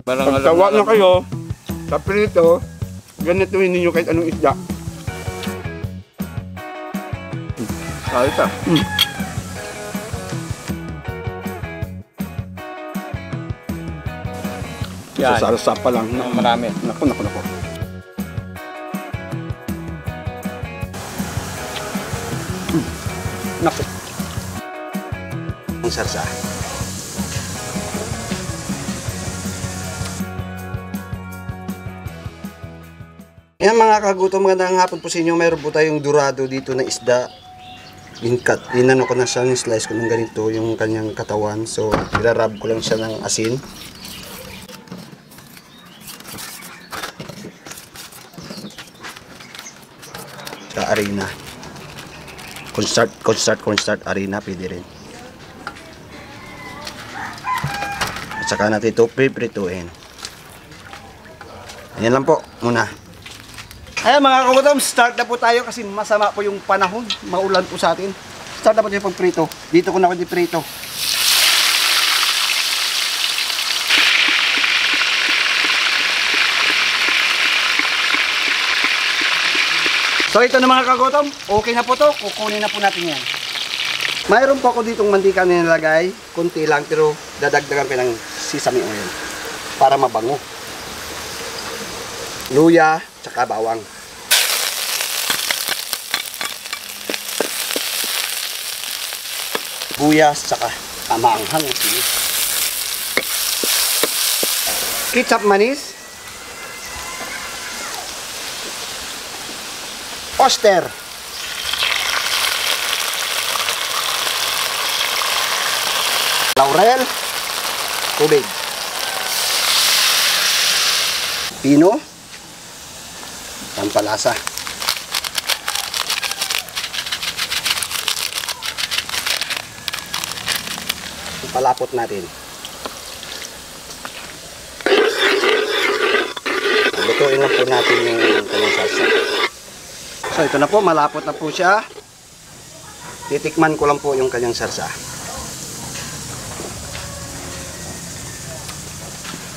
Pagtawa na kayo, sa prito, ganituin ninyo kahit anong isda. Salsa. Sa salsa pa lang. Marami. Naku. Naku. Ang salsa. Yan mga kagutom, magandang hapon po sa inyo. Meron po tayong dorado dito na isda. Inano ko na siya, slice ko ng ganito yung kanyang katawan. So, irarab ko lang siya ng asin. Sa arena. Cornstarch arena, pwede rin. At saka natin ito piprituin. Ayan lang po muna. Ayan mga kagutom, start na po tayo kasi masama po yung panahon. Maulan po sa atin. Start na po tayo pagprito. Dito ko na ako diprito. So ito na mga kagutom, okay na po to. Kukunin na po natin yan. Mayroon po ako ditong mantika na nilagay. Kunti lang pero dadagdagan pa ng sesame oil para mabango. Luya, tsaka bawang. Buyas, tsaka maanghang. Ketchup manis. Oyster. Laurel. Tubig. Pino. Pampalasa. Palapot natin. Lutuin lang po natin yung kanyang salsa. So ito na po, malapot na po siya. Titikman ko lang po yung kanyang salsa.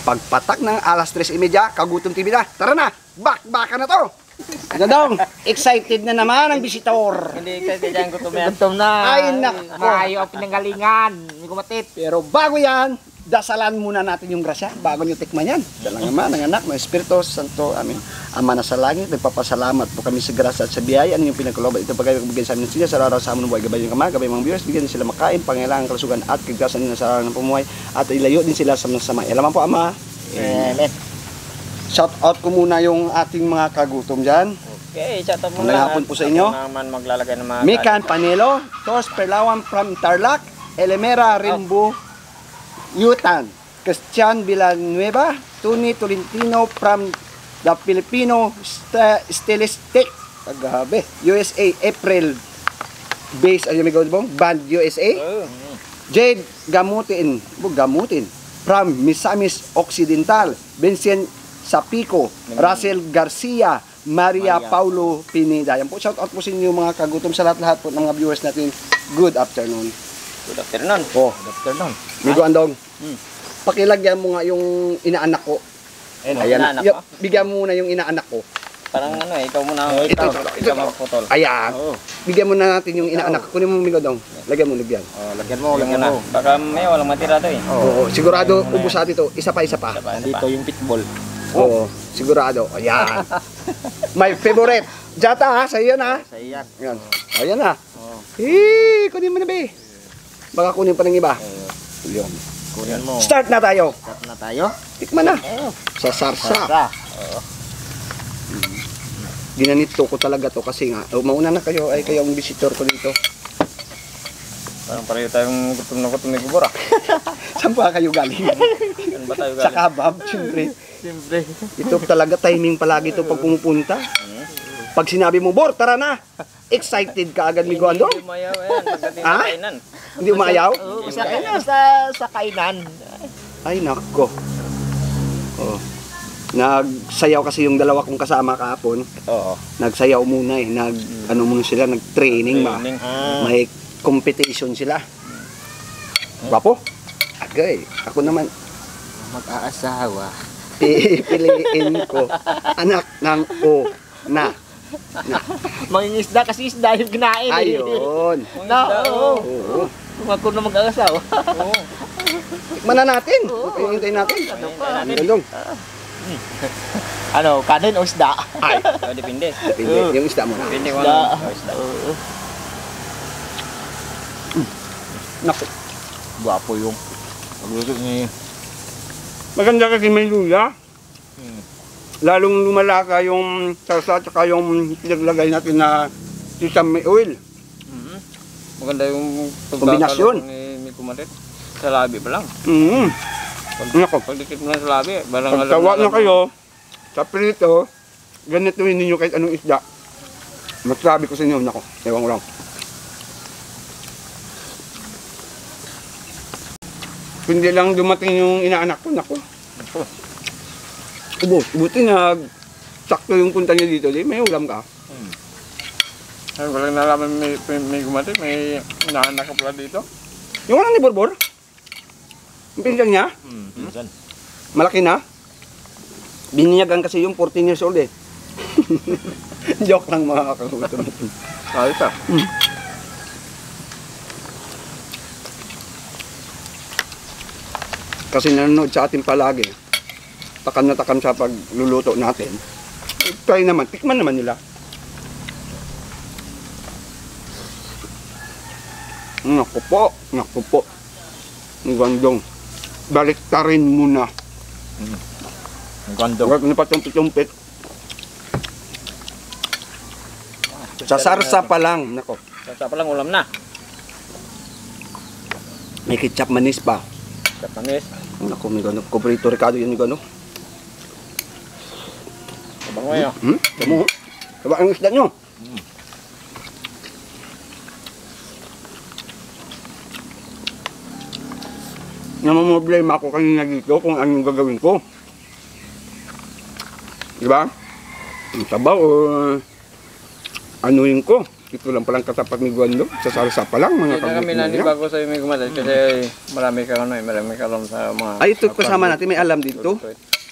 Pagpatak ng alas 3:30, Kagutom TV na. Tara na, baka na to. Gadong, excited na naman ang bisitor. Hindi excited yan, gutom na. Ay nako. Ayaw ang pinanggalingan. Hindi ko matit. Pero bago yan, dasalan muna natin yung grasya bago nyo tikman yan. Dalang Ama, ng Anak, ng Espiritu Santo, amin. Ama na sa langit, nagpapasalamat po kami sa grasya at sa biyaya ng inyong pinagkalooban. Ito pagkain magbigay sa amin ng siya sa araw sa amin ng buhay. Gabay yung kama, gabay mga viewers, bigyan din sila makain, pangailangan, kalusugan at kagasan nila sa araw ng pumuhay at ilayo din sila sa mga sama. Alaman po Ama. Amen. Shout out ko muna yung ating mga kagutom dyan. Okay, shout out mo Magandang hapon po sa inyo. Ako naman maglalagay ng mga Mikan Panelo, Tos Perlawan from Tarlac, Elemera Rimbo, Yutan, Christian Villanueva, Tony Tolentino from the Filipino Stylistic, Agabe, USA, April, base, Band USA, Jade Gamutin, from Misamis Occidental, Vincent Sapico, Russell Garcia, Maria Paulo Pineda. Yan po, shout out po sa inyo mga kagutom sa lahat-lahat po ng mga viewers natin. Good afternoon. Good afternoon. Oh, good afternoon. Migo Andong. Pakilagyan mo nga yung inaanak ko. Ayan, bigyan mo muna yung inaanak ko. Parang ano ikaw muna. Ikaw magputol. Ayan. Bigyan mo na natin yung inaanak ko. Kunin mo Migo Andong. Lagyan mo. Lagyan mo. Baka may walang matira to eh. Oo, sigurado ubos natin ito. Isa pa. Dito yung pitbull. Oo, sigurado. Ayan. My favorite. Jata ha, sa iyo na. Sa iyan. Ayan. Ayan na. Kunin mo na be. Baka kunin pa ng iba. Yun. Kunin mo. Start na tayo. Tikman na. Sa sarsa. Ginanito ko talaga to kasi nga. Mauna na kayo ay kayo ang visitor ko dito. Parang pareho tayong gutom na gubora. Saan pa kayo galing? Saan ba tayo galing? Sa Kabab, siyempre. Ito talaga timing palagi ito pag pumupunta. Pag sinabi mo, Bor, tara na. Excited ka agad, Migo Andong? Hindi umayaw yan. Pagdating sa kainan. Hindi umayaw? Sa kainan. Ay, nako. Oh. Nagsayaw kasi yung dalawa kong kasama kahapon. Oo. Nagsayaw muna eh. Ano muna sila, nag-training ba? May competition sila. Wapo? Agay. Ako naman. mag-aasawa. Pipiliin ko. Anak ng o na. Mangingisda kasi isda yung kinain. Ayun. Oo. Oo. Kung ako na mag-aasawa. Oo. Tikman na natin. Hintayin natin. Gandong. Ano, kanin o isda? Ay. Depende. Depende. Yung isda mo na. Depende kung Isda. ano. Isda. Naku. Gwapo yung pagluto ni... Maganda kasi may luya. Lalong lumalaka yung sarsa at saka yung pinaglagay natin na sesame oil. Maganda yung Kombinasyon. ni Kumarit. Sa labi pa lang. Naku. Pagdikit mo lang sa labi, barang Pagtawa na kayo sa prito, ganituin ninyo kahit anong isda. Masabi ko sa inyo, naku, ewan ko lang. Kundi lang dumating yung inaanak ko, naku. Buti na sakto yung punta niya dito, di may ulam ka. Ayun, walang nalaman may Kumarit, may naanak ka pala dito. Yung ano ni Borbor? Yung pinsan niya, Minsan. malaki na. Bininyagan kasi yung 14 years old eh. Joke lang mga kakagutom. Ayos ah. Kasi nanonood sa atin palagi. Takam na takam sa pagluluto natin. Try naman, tikman naman nila. Naku po, naku po. Ang gandong. Baliktarin mo na. Ang ganda. Huwag na patumpit-tumpit. Sa sarsa pa lang, nako. Basta pa lang ulam na. May ketchup manis pa. Katamis. Naku, may gano'n. Kubrito Ricardo yun yung gano'n. Sabang mo yun. Tamo. Taba ang isda nyo. Namamblema ako kanina dito kung anong gagawin ko. Diba? Ang sabaw o anuin ko. Ito lang palang katapat ni Guando. Sa sarsa pa lang mga Hindi na kami kabutin niya. nanibago sa may Kumarit kasi marami ka marami ka alam sa mga... Ay, ito kasama natin. May alam dito.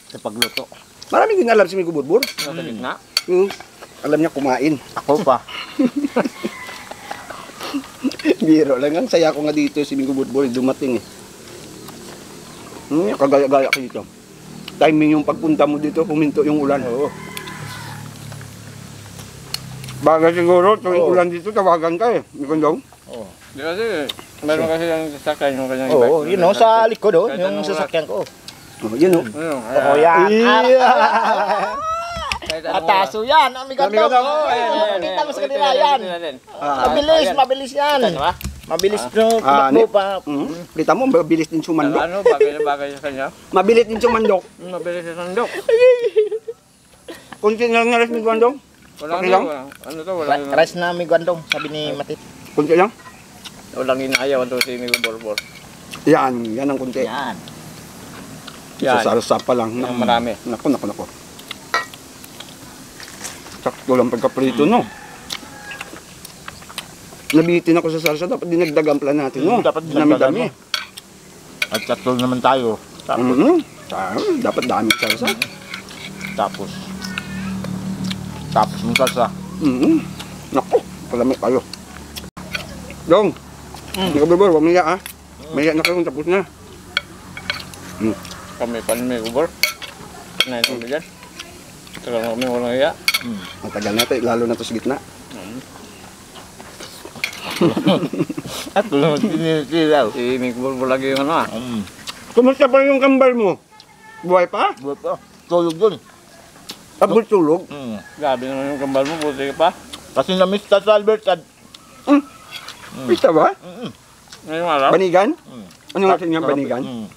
Sa pagluto. Maraming din alam si Migo Burbur. Nasa gitna. Alam niya kumain. Ako pa. Biro lang. Ang saya ko nga dito si Migo Burbur. Dumating eh. Kagaya-gaya ka dito. Timing yung pagpunta mo dito, huminto yung ulan. Oo. Bagay siguro, tuwing ulan dito, tawagan ka eh. Mikondong. Oo. Di kasi, meron kasi yung sasakyan yung kanyang Oo, yun o, sa likod o, Kahit yung anong sasakyan ko. Oh, yun oh. Oo, yan. Ataso yan, ang Amigo migandong. daw. Kita mo sa kanila yan. Mabilis, mabilis yan. Mabilis no, tumakbo pa. Kita mo, mabilis din sumandok. Ano, bagay na bagay sa kanya. Mabilis din sumandok. Mabilis sa sandok. Kunti na lang na rin, Mikondong. Walang Okay lang? ano to, walang... Rice na migandong, sabi ni Matit. Kunti lang. Walang inaayaw to si Migo Borbor. Yan, yan ang kunti. Yan. Sa sarsa pa lang. Ang marami. Naku. Sakto lang pagkaprito, no? Nabitin ako sa sarsa, dapat dinagdagan pala natin, no? Dapat dinagdagan Dami-dami. At tatlo naman tayo. Dapat dami sarsa. Tapos mong salsa. Naku, palamig kayo. Dong, hindi ka bubur, huwag maya ah. Maya na kayo, tapos na. Kami pa ni Migo Borbor. Kanayin kami dyan. Tagal kami walang iya. Matagal na ito, lalo na ito sa gitna. At tulong tinitilaw. Si Migo Borbor lagi yung ano ah. Kumusta pa yung kambal mo? Buhay pa? Buat pa. Tulog dun. Abot tulog? Grabe naman yung kambal mo, buti ka pa. Kasi na-miss ka sa Albert. Pista ba? Ngayong araw, Banigan? Ano nga niya banigan?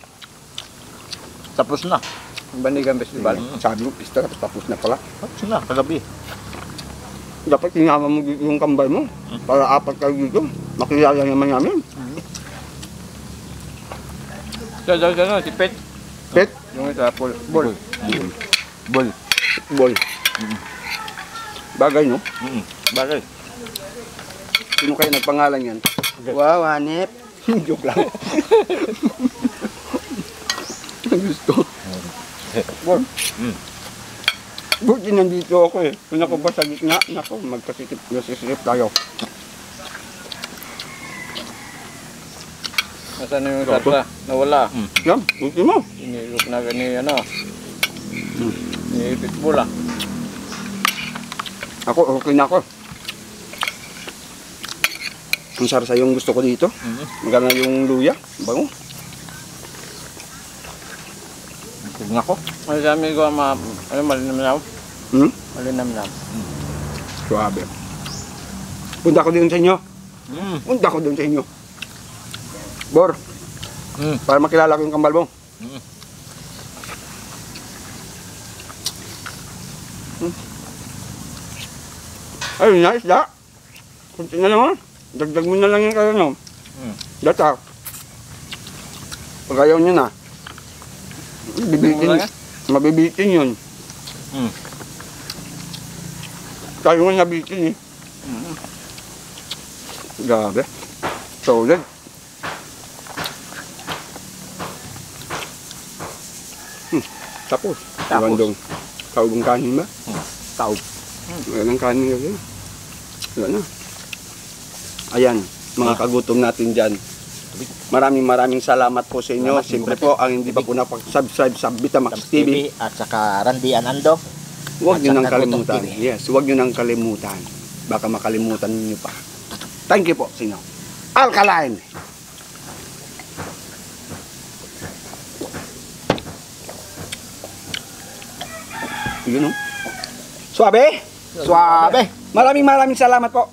Tapos na. Banigan Festival. Sabi mo, pista, tapos na pala. Tapos na, kagabi. Dapat sinama mo dito yung kambal mo. Para apat kayo dito. Makilala naman namin. Si Pet. Pet? Yung isa, Bol. Bol. Ball. Bagay, no? Bagay. Sino kaya nagpangalan yan? Wow, hanip. Joke lang. Gusto. Buti nandito ako eh. Kung ako ba sa gitna, naku, magkasisip tayo. Nasaan yung sarsa? Nawala. Yan, buti mo. Inilok na gani ano. Ni pitbull ah. Ako, okay na ako. Ang sarsa yung gusto ko dito. Maganda yung luya. Bango. Tignan ko. Ay sabi ko ano malinam. Malinam. Suabe. Punta ko din sa inyo. Punta ko din sa inyo. Bor, para makilala ko yung kambal mo. Ayun na, isda. Kunti na lang, dagdag mo na lang yung kaya nyo. Data. Pag ayaw nyo na, mabibitin yun. Tayo nga nabitin eh. Grabe. Solid. Tapos. Tapos. Taugong kanin ba? Taug. Wala ng kanin kasi. Wala na. Ayan, mga kagutom natin dyan. Maraming salamat po sa inyo. Siyempre po, ang hindi pa po napag-subscribe sa Betamax TV. At saka Randy Anando. Huwag nyo nang At saka kalimutan. Gutom TV. Yes, huwag nyo nang kalimutan. Baka makalimutan nyo pa. Thank you po sa inyo. Alkaline! Yun o. Suabe? Suabe. Maraming salamat po.